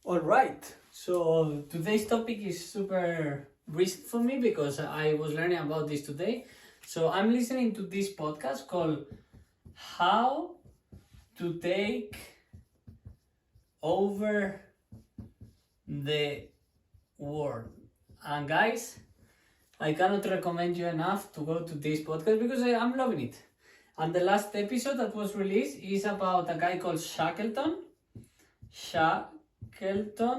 All right, so today's topic is super recent for me because I was learning about this today. So I'm listening to this podcast called How to Take Over the World. And guys, I cannot recommend you enough to go to this podcast because I'm loving it. And the last episode that was released is about a guy called Shackleton,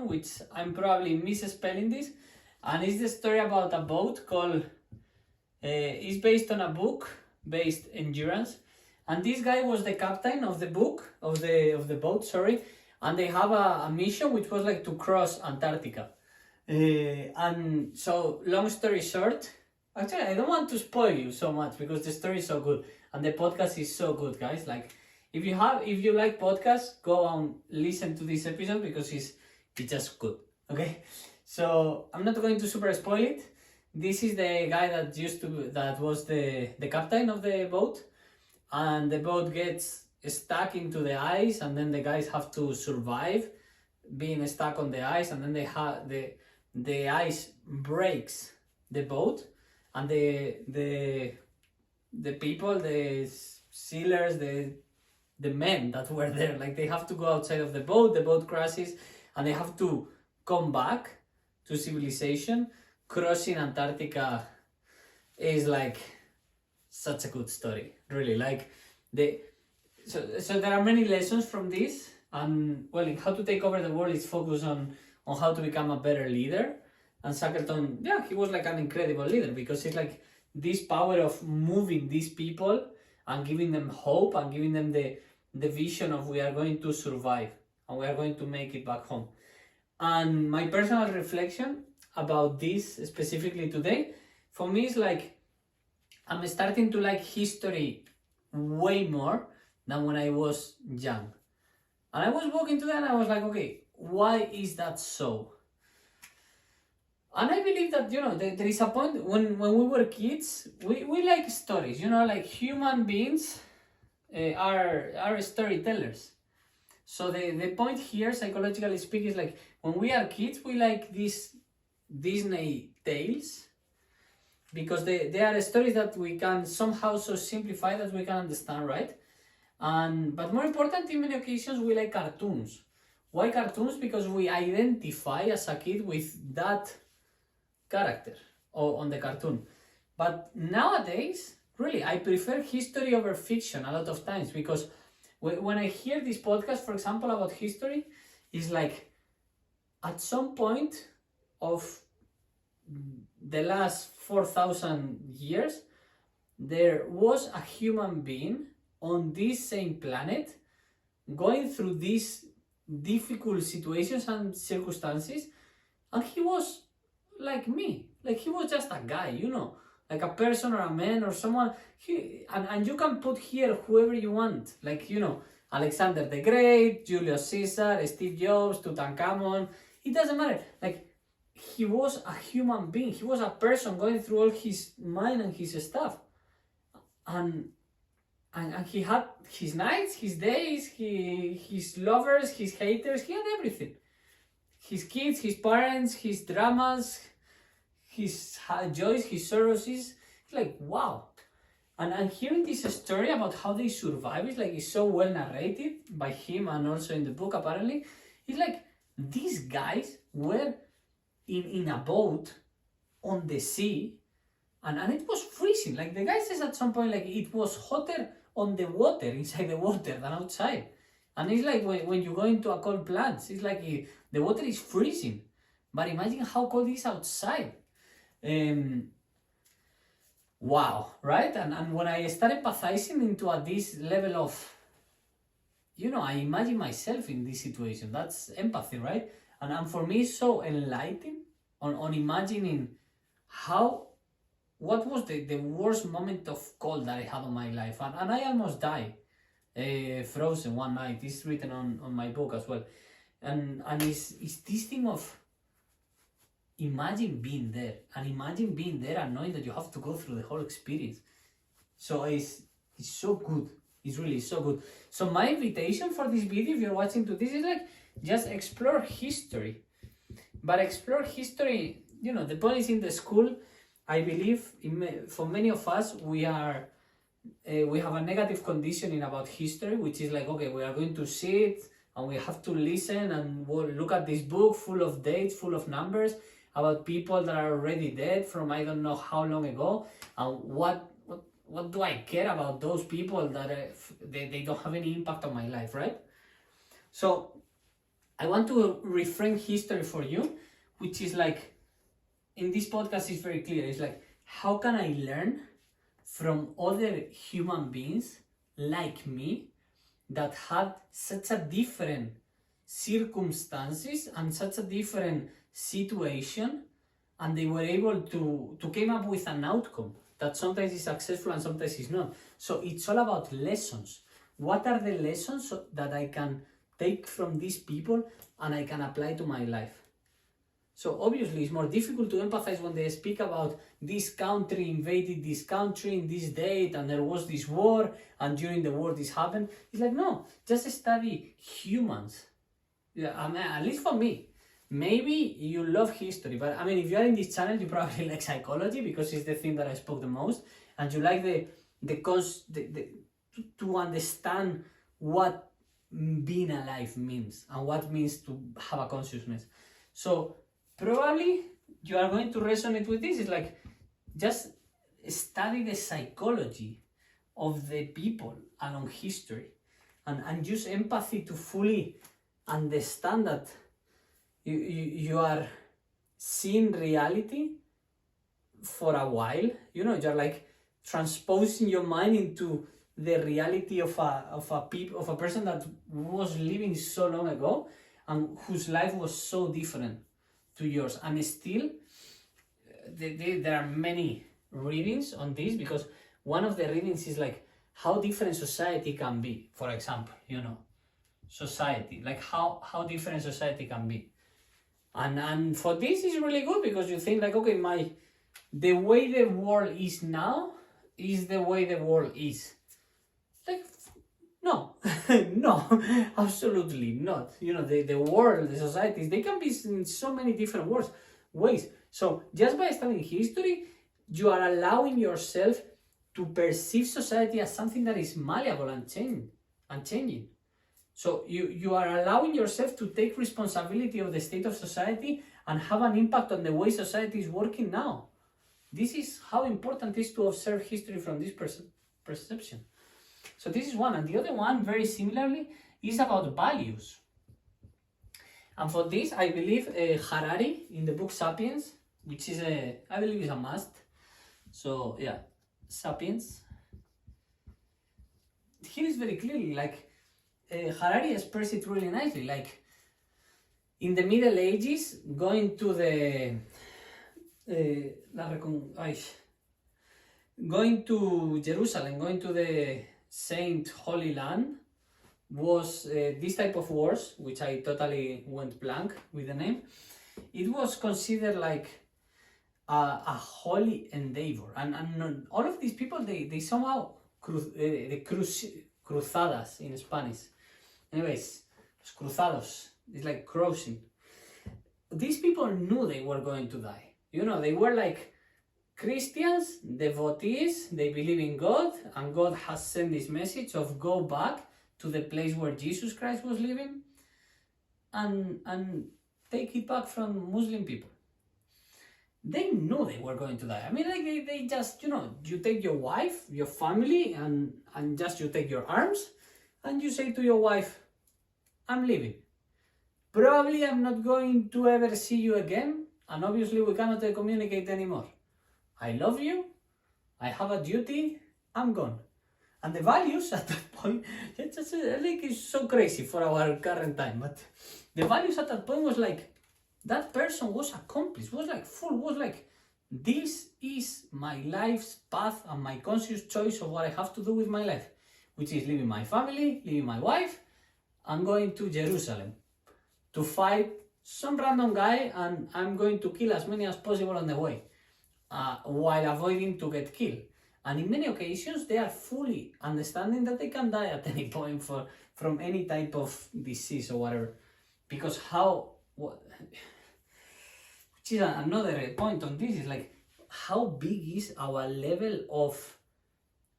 which I'm probably misspelling this, and it's the story about a boat called. It's based on a book based Endurance, and this guy was the captain of the boat. Sorry, and they have a mission which was like to cross Antarctica. And so, long story short, actually, I don't want to spoil you so much because the story is so good and the podcast is so good, guys. Like, if you like podcasts, go and listen to this episode because it's just good. Okay, so I'm not going to super spoil it. This is the guy that was the captain of the boat, and the boat gets stuck into the ice, and then the guys have to survive being stuck on the ice, and then the ice breaks the boat, and the people, the sailors, the men that were there, like, they have to go outside of the boat crashes, and they have to come back to civilization. Crossing Antarctica is like such a good story, really. Like, so there are many lessons from this, and well, in How to Take Over the World is focused on how to become a better leader. And Shackleton, he was like an incredible leader because it's like this power of moving these people and giving them hope and giving them the vision of we are going to survive and we are going to make it back home. And my personal reflection about this specifically today, for me, is like I'm starting to like history way more than when I was young. And I was walking today and I was like, okay, why is that so? And I believe that, there is a point when we were kids, we like stories, like human beings are storytellers. So the point here, psychologically speaking, is like when we are kids, we like these Disney tales because they are stories that we can somehow so simplify that we can understand, right? But more important, in many occasions, we like cartoons. Why cartoons? Because we identify as a kid with that character or on the cartoon. But nowadays, really, I prefer history over fiction a lot of times because when I hear this podcast, for example, about history, it's like at some point of the last 4,000 years, there was a human being on this same planet going through these difficult situations and circumstances, and he was like me. Like, he was just a guy, like a person or a man or someone. And you can put here whoever you want, like, Alexander the Great, Julius Caesar, Steve Jobs, Tutankhamun. It doesn't matter. Like, he was a human being. He was a person going through all his mind and his stuff. And he had his nights, his days, his lovers, his haters. He had everything. His kids, his parents, his dramas, his joys, his sorrows. It's like, wow. And hearing this story about how they survive is so well narrated by him and also in the book, apparently. It's like these guys were in a boat on the sea, and it was freezing. Like, the guy says at some point, like, it was hotter on the water, inside the water, than outside. And it's like when you go into a cold plunge, it's like the water is freezing. But imagine how cold it is outside. Wow, right? And when I started empathizing into this level of, I imagine myself in this situation. That's empathy, right? And for me, it's so enlightening on imagining what was the worst moment of cold that I had in my life. And I almost died, frozen one night. It's written on my book as well. And it's this thing of imagine being there and knowing that you have to go through the whole experience. So it's so good. It's really so good. So my invitation for this video, if you're watching to this, is like, just explore history. But explore history, you know, the point is in the school, I believe, for many of us, we have a negative conditioning about history, which is like, okay, we are going to sit and we have to listen and we'll look at this book full of dates, full of numbers about people that are already dead from I don't know how long ago. And what do I care about those people that they don't have any impact on my life, right? So I want to reframe history for you, which is like, in this podcast is very clear. It's like, how can I learn from other human beings like me that had such a different circumstances and such a different situation, and they were able to came up with an outcome that sometimes is successful and sometimes is not. So it's all about lessons. What are the lessons that I can take from these people and I can apply to my life? So obviously it's more difficult to empathize when they speak about this country invaded this country in this date and there was this war and during the war this happened. It's like, no, just study humans. Yeah, I mean, at least for me. Maybe you love history, but I mean, if you are in this channel, you probably like psychology because it's the thing that I spoke the most, and you like to understand what being alive means and what it means to have a consciousness. So probably you are going to resonate with this. It's like, just study the psychology of the people along history and use empathy to fully understand that you are seeing reality for a while. You know, you're like transposing your mind into the reality of a person that was living so long ago and whose life was so different to yours. And still, there are many readings on this, because one of the readings is like how different society can be. For example, you know, society, like how different society can be. And for this is really good, because you think like, okay, the way the world is now is the way the world is. Like, no, no, absolutely not. You know, the world, the societies, they can be in so many different ways. So just by studying history, you are allowing yourself to perceive society as something that is malleable and changing. So you are allowing yourself to take responsibility of the state of society and have an impact on the way society is working now. This is how important it is to observe history from this perception. So this is one. And the other one, very similarly, is about values. And for this, I believe Harari, in the book Sapiens, which is I believe is a must. So yeah, Sapiens. Here is very clearly like, Harari expressed it really nicely, like in the Middle Ages, going to Jerusalem, going to the Saint Holy Land, was this type of wars, which I totally went blank with the name. It was considered like a holy endeavor, and all of these people, they somehow cruzadas in Spanish. Anyways, los cruzados, it's like crossing. These people knew they were going to die. You know, they were like Christians, devotees, they believe in God, and God has sent this message of go back to the place where Jesus Christ was living and take it back from Muslim people. They knew they were going to die. I mean, like they just, you know, you take your wife, your family, and just you take your arms, and you say to your wife, I'm leaving. Probably I'm not going to ever see you again, and obviously we cannot communicate anymore. I love you, I have a duty, I'm gone. And the values at that point, it's just like, it's so crazy for our current time, but the values at that point was like, that person was accomplished, was like full, was like, this is my life's path and my conscious choice of what I have to do with my life, which is leaving my family, leaving my wife, and going to Jerusalem to fight some random guy, and I'm going to kill as many as possible on the way, while avoiding to get killed. And in many occasions, they are fully understanding that they can die at any point from any type of disease or whatever. Because which is another point on this, is like, how big is our level of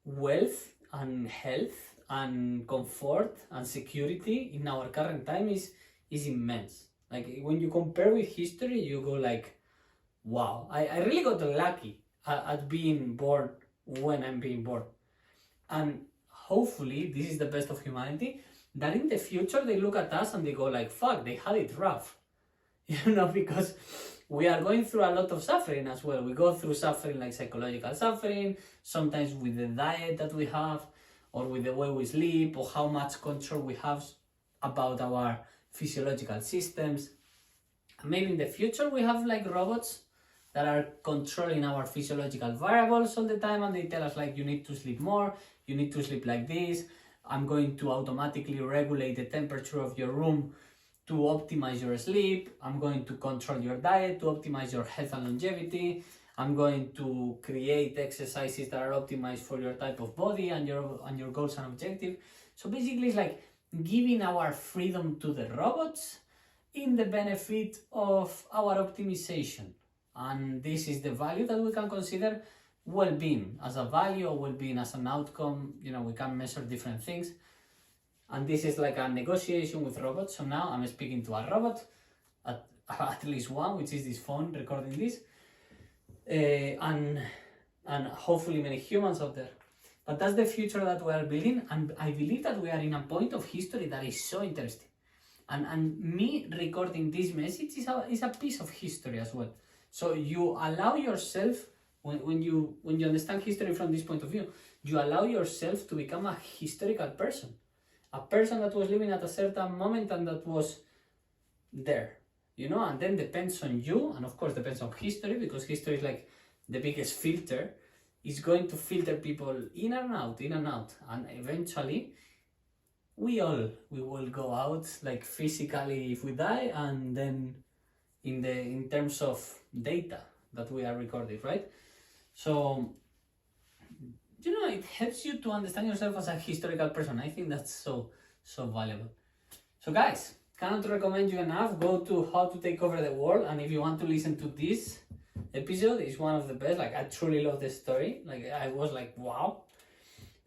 wealth and health and comfort and security in our current time is immense. Like, when you compare with history, you go like, wow, I really got lucky at being born when I'm being born. And hopefully this is the best of humanity, that in the future they look at us and they go like, fuck, they had it rough. Because we are going through a lot of suffering as well. We go through suffering, like psychological suffering, sometimes with the diet that we have, or with the way we sleep, or how much control we have about our physiological systems. And maybe in the future we have like robots that are controlling our physiological variables all the time, and they tell us like, you need to sleep more, you need to sleep like this, I'm going to automatically regulate the temperature of your room to optimize your sleep, I'm going to control your diet to optimize your health and longevity, I'm going to create exercises that are optimized for your type of body and your goals and objectives. So basically it's like giving our freedom to the robots in the benefit of our optimization. And this is the value that we can consider well-being as a value, or well-being as an outcome. We can measure different things. And this is like a negotiation with robots. So now I'm speaking to a robot, at least one, which is this phone recording this, and hopefully many humans out there. But that's the future that we are building, and I believe that we are in a point of history that is so interesting. And me recording this message is a piece of history as well. So you allow yourself, when you understand history from this point of view, you allow yourself to become a historical person. A person that was living at a certain moment and that was there, and then depends on you, and of course depends on history, because history is like the biggest filter. It's going to filter people in and out, and eventually we will go out, like physically if we die, and then in terms of data that we are recording, right? So it helps you to understand yourself as a historical person. I think that's so valuable. So guys, cannot recommend you enough. Go to How to Take Over the World, and if you want to listen to this episode, it's one of the best. Like, I truly love the story. Like, I was like, wow.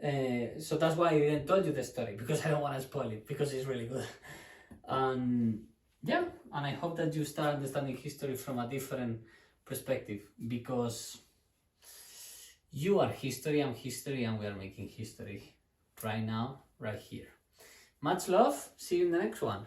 So that's why I didn't tell you the story, because I don't want to spoil it, because it's really good. And I hope that you start understanding history from a different perspective, because you are history, I'm history, and we are making history right now, right here. Much love. See you in the next one.